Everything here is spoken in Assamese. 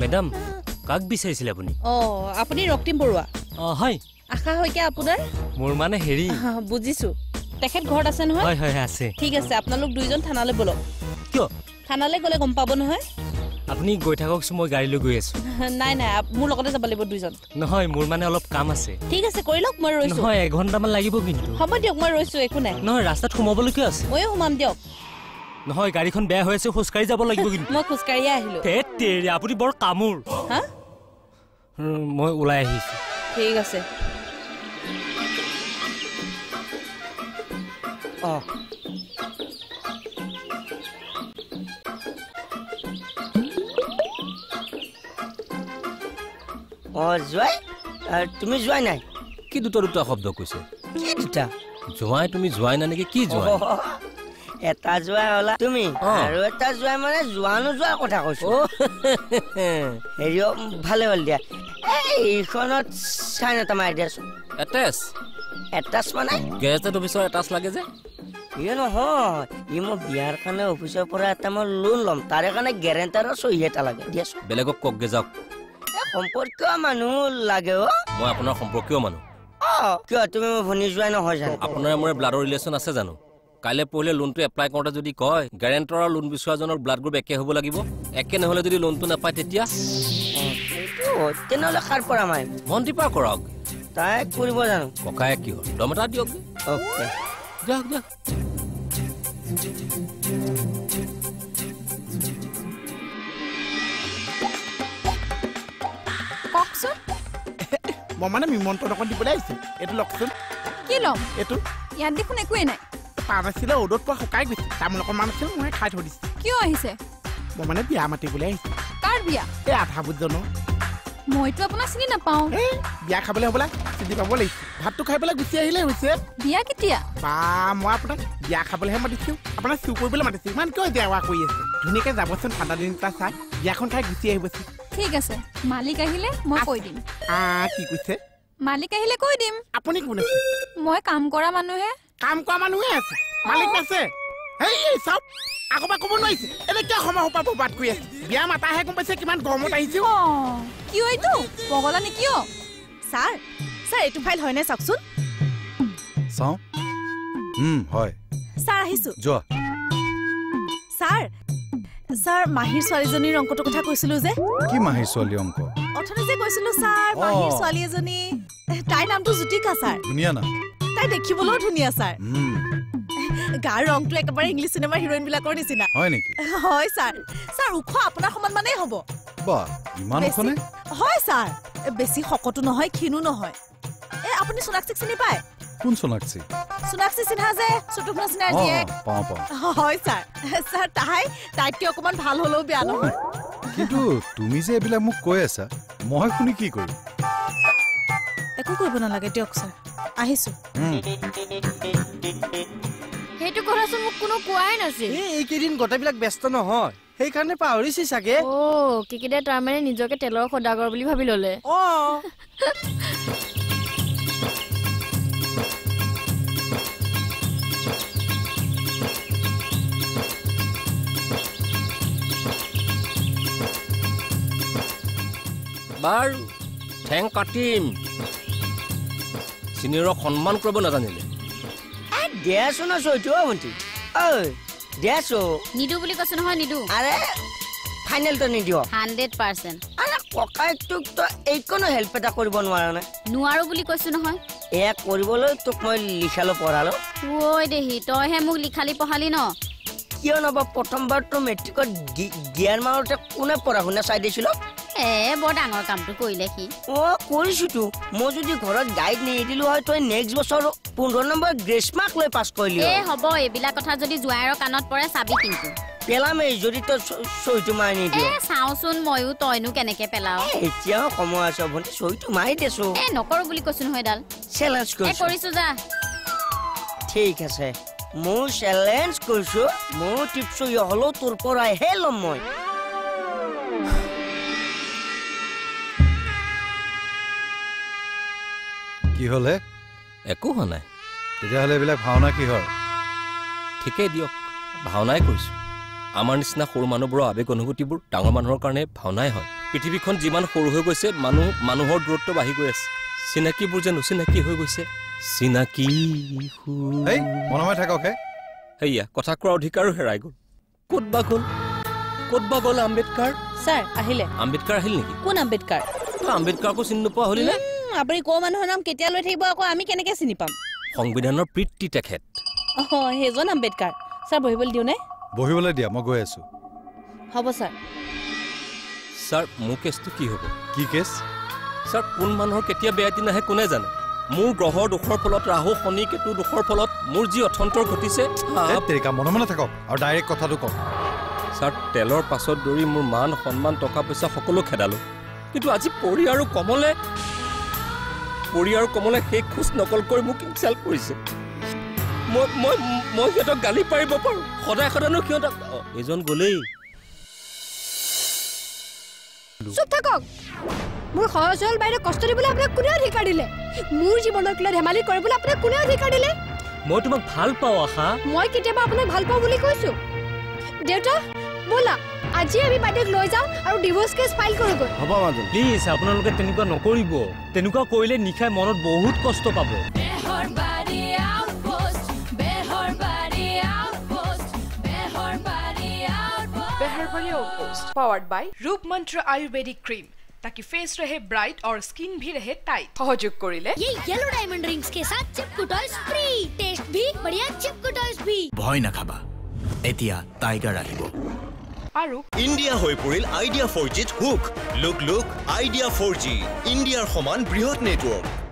মেডাম কাক বিচাৰিছিলে আপুনি আপুনি ৰক্তিম বৰুৱা হয় আশা হয়কে আপোনাৰ মোৰ মানে হেৰি বুজিছো তেখেত ঘৰত আছে নহয় হয় হয় আছে ঠিক আছে আপোনালোক দুইজন থানালৈ বলক কিয় থানালৈ গ'লে গম পাব নহয় আপুনি গৈ থাকক মই গাড়ী লৈ গৈ আছো নাই নাই মোৰ লগতে যাব লাগিব দুইজন নহয় মোৰ মানে অলপ কাম আছে ঠিক আছে কৰি লওক মই ৰৈছো নহয় 1 ঘণ্টামান লাগিব কিন্তু হ'ব দিয়ক মই ৰৈছো একো নাই নহয় ৰাস্তাত সোমাবলৈ কিয় আছে ময়ো সোমাম দিয়ক নহয় গাড়ীখন বেয়া হৈ আছে খোজকাঢ়ি যাব লাগিব কিন্তু মই খোজকাঢ়িয়ে আহিলো তেৰি আপুনি বৰ কামোৰ হা মই ওলাই আহিছো ঠিক আছে জোৱাই তুমি যোৱাই নাই কি দুটা দুটা শব্দ কৈছে কি দুটা জোৱাই তুমি যোৱাই নাই নেকি কি জোৱাই এটা জোৱাই হলা তুমি আৰু এটা জোৱাই মানে যোৱা নোযোৱাৰ কথা কৈছো হেৰি ভালে হ'ল দিয়া এইখনত চাইন এটা মাৰি দিয়াচোন এটাচ মানে গেজেট অফিচৰ এটাচ লাগে যে নহয় ই মই বিয়াৰ কাৰণে অফিচৰ পৰা এটা মই লোন ল'ম তাৰে কাৰণে গেৰেণ্টাৰৰ চহী এটা লাগে দিয়াচোন বেলেগক ককগে যাওক সম্পৰ্কীয় মানুহ লাগে মই আপোনাৰ সম্পৰ্কীয় মানুহ কিয় তুমি মোৰ ভনী যোৱাই নহয় জানো আপোনাৰ মোৰ ব্লাডৰ ৰিলেশ্যন আছে জানো কাইলৈ পঢ়িলে লোনটো এপ্লাই কৰোঁতে যদি কয় গেৰেণ্টৰৰ লোন বিচৰাজনৰ ব্লাড গ্ৰুপ একে হ'ব লাগিব একে নহ'লে যদি লোনটো নাপায় তেতিয়া তেনেহ'লে সাৰ পৰা মাই ভণ্টি পাৰ কৰক তাই কৰিব জানো ককাই কি হ'ল দম এটা দিয়ক যাওক যাওক কওকচোন মই মানে নিমন্ত্ৰণ অকণ দিবলৈ আহিছো এইটো লওকচোন কি ল'ম এইটো ইয়াত দেখোন একোৱেই নাই পাণ আছিলে ৰ'দত পৰা শুকাই গৈছে তামোল অকণমান আছিল মই খাই থৈ দিছোঁ কিয় আহিছে মই মানে বিয়া মাতিবলৈ আহিছোঁ কাৰ বিয়া এই আধা বুটজনৰ মইতো আপোনাক চিনি নাপাওঁ এই বিয়া খাবলৈ হ'বলা চিনি পাব লাগিছে ভাতটো খাই পেলাই গুচি আহিলে হৈছে বিয়া কেতিয়া বা মই আপোনাক বিয়া খাবলৈহে মাতিছোঁ আপোনাক চুৰ কৰিবলৈ মাতিছোঁ ইমান কিয় দেৱা কৰি আছে ধুনীয়াকৈ যাবচোন ঠাণ্ডা দিন এটা চাই বিয়াখন খাই গুচি আহিবচোন ঠিক আছে মালিক আহিলে মই কৈ দিম কি কৈছে মালিক আহিলে কৈ দিম আপুনি কোন আছে মই কাম কৰা মানুহে কাম কৰা মানুহে আছে মালিক আছে এই চাওক আকৌ ক'ব নোৱাৰিছে এনে কিয় সময় সোপা বৰবাদ কৰি আছে বিয়া মাতাহে গম পাইছে কিমান গৰমত আহিছে কিয় এইটো পগলা নে কিয় ছাৰ এইটো ফাইল হয়নে চাওকচোন চাওঁ হয় ছাৰ আহিছো যোৱা ছাৰ মাহীৰ ছোৱালীজনীৰ অংকটোৰ কথা কৈছিলো যে কি মাহীৰ ছোৱালী অংক অথনি যে কৈছিলো ছাৰ মাহীৰ ছোৱালী এজনী তাইৰ নামটো জ্যোতিকা ছাৰ ধুনীয়া নাম তাই দেখিবলৈও ধুনীয়া ছাৰ গাৰ ৰংটো একেবাৰে ইংলিছ চিনেমাৰ হিৰোইন বিলাকৰ নিচিনা হয় নেকি হয় ছাৰ ওখ আপোনাৰ সমান মানেই হ'ব বা ইমান ওখনে হয় ছাৰ বেছি শকতো নহয় ক্ষীণো নহয় আপুনি সোণাক্ষীক চিনি পায় কোন সোণাক্ষী সোণাক্ষী সিনহা যে শত্ৰুঘ্ন সিনহাৰ জীয়েক হয় ছাৰ তাইতকে অকণমান ভাল হ'লেও বেয়া নহয় কিন্তু তুমি যে এইবিলাক মোক কৈ আছা মই শুনি কি কৰিম একো কৰিব নালাগে দিয়ক ছাৰ আহিছো সেইটো কথাচোন মোক কোনো কোৱাই নাছিল এইকেইদিন গোটেইবিলাক ব্যস্ত নহয় সেইকাৰণে পাহৰিছি চাগে কিকিদে তাৰমানে নিজকে তেলৰ সদাগৰ বুলি ভাবি ল'লে বাৰু ঠেং কাটিম চিনিয়ৰক সন্মান কৰিব নাজানিলে দিয়াচোন চৈতো ভণ্টি দিয়াছো নিদু বুলি কৈছো নহয় নিদু আৰে ফাইনেলটো নিদিও 100% আৰে ককাইটোক তো এইকনো হেল্প এটা কৰিব নোৱাৰা নাই নোৱাৰো বুলি কৈছো নহয় এয়া কৰিবলৈ তোক মই লিখালো পঢ়ালো ঐ দেহি তইহে মোক লিখালি পঢ়ালি ন কিয় নবা প্ৰথমবাৰ তো মেট্ৰিকত গিয়াৰ মাৰোতে কোনে পঢ়া শুনা চাই দিছিল বৰ ডাঙৰ কামটো কৰিলে সি কৰিছো তো মই যদি ঘৰত গাইড নিদিলো হয় তই নেক্সট বছৰ 15 নম্বৰ গ্ৰেছ মাৰ্ক লৈ পাছ কৰিলি হ'ব এইবিলাক কথা যদি জোৱাইৰৰ কাণত পৰে চাবি কিন্তু পেলামে যদি তই চৈটো মাৰি নিদিয় চাওচোন ময়ো তইনো কেনেকে পেলাও এতিয়াও সময় আছে ভণ্টি চৈটো মাৰি দেছো নকৰো বুলি কৈছো নহয় এডাল চেলেঞ্জ কৰিছো যা ঠিক আছে মই চেলেঞ্জ কৰিছো মই টিপছো হলো তোৰ পৰাহে ল'ম মই কি হলে একো হোৱা নাই তেতিয়াহ'লে এইবিলাক ভাওনা কি হয় ঠিকেই দিয়ক ভাওনাই কৰিছোঁ আমাৰ নিচিনা সৰু মানুহবোৰৰ আৱেগ অনুভূতিবোৰ ডাঙৰ মানুহৰ কাৰণে ভাওনাই হয় পৃথিৱীখন যিমান সৰু হৈ গৈছে মানুহৰ দূৰত্ব বাঢ়ি গৈ আছে চিনাকিবোৰ যেন অচিনাকি হৈ গৈছে চিনাকি এই মনময় থাকক হে সেয়া কথা কোৱাৰ অধিকাৰো হেৰাই গ'ল ক'ত বা গ'ল আম্বেদকাৰ ছাৰ আহিলে আম্বেদকাৰ আহিল নেকি কোন আম্বেদকাৰ আম্বেদকাৰকো চিনি নোপোৱা হলি নে আপুনি কোৱা মানুহৰ নাম কেতিয়া লৈ থাকিব আকৌ আমি কেনেকে চিনি পাম সংবিধানৰ পিতৃ তেখেত সেইজন আম্বেদকাৰ ছাৰ বহিবলৈ দিওঁ নে বহিবলৈ দিয়া মই গৈ আছো হ'ব ছাৰ ছাৰ মোৰ কেছটো কি হ'ব কি কেছ ছাৰ কোন মানুহৰ কেতিয়া বেয়া দিন আহে কোনে জানে মোৰ গ্ৰহৰ দোষৰ ফলত ৰাহু শনি কেতু দোষৰ ফলত মোৰ যি অথন্তৰ ঘটিছে তেৰিকা মনে থাকক আৰু ডাইৰেক্ট কথাটো কওক ছাৰ তেলৰ পাছত দৌৰি মোৰ মান সন্মান টকা পইচা সকলো খেদালো কিন্তু আজি পৰি আৰু কমলে সেই খোজ নকল কৰি মোক ইনচাল্ট কৰিছে মই সিহঁতক গালি পাৰিব পাৰোঁ সদায়নো সিহঁতক এজন গ'লেই চুপ থাকক মোৰ সহজ হ'ল বাইদেউ কষ্ট দিবলৈ আপোনাক কোনে অধিকাৰ দিলে মোৰ জীৱনক লৈ ধেমালি কৰিবলৈ আপোনাক কোনে অধিকাৰ দিলে মই তোমাক ভাল পাওঁ আশা মই কেতিয়াবা আপোনাক ভাল পাওঁ বুলি কৈছো দেউতা ব'লা আজি আমি বাইদেউক লৈ যাওঁ আৰু ডিভোৰ্চ কেছ ফাইল কৰোঁগৈ হ'ব মাজু প্লিজ আপোনালোকে তেনেকুৱা নকৰিব তেনেকুৱা কৰিলে নিশাই মনত বহুত কষ্ট পাব बेहरबारी आउटपोस्ट पावर्ड बाय रूप मंत्र आयुर्वेदिक क्रीम ताकि फेस रहे ब्राइट और स्किन भी रहे टाइट सहयोग करिले ये येलो डायमंड रिंग्स के साथ चिपकू टॉयज फ्री टेस्ट भी बढ़िया चिपकू टॉयज भी ভয় নাখাবা এতিয়া টাইগাৰ আহিব আৰু ইন্ডিয়া হৈ পৰিল আইডিয়া 4G ত হুক লুক আইডিয়া 4G ইণ্ডিয়াৰ সমান বৃহৎ নেটৱৰ্ক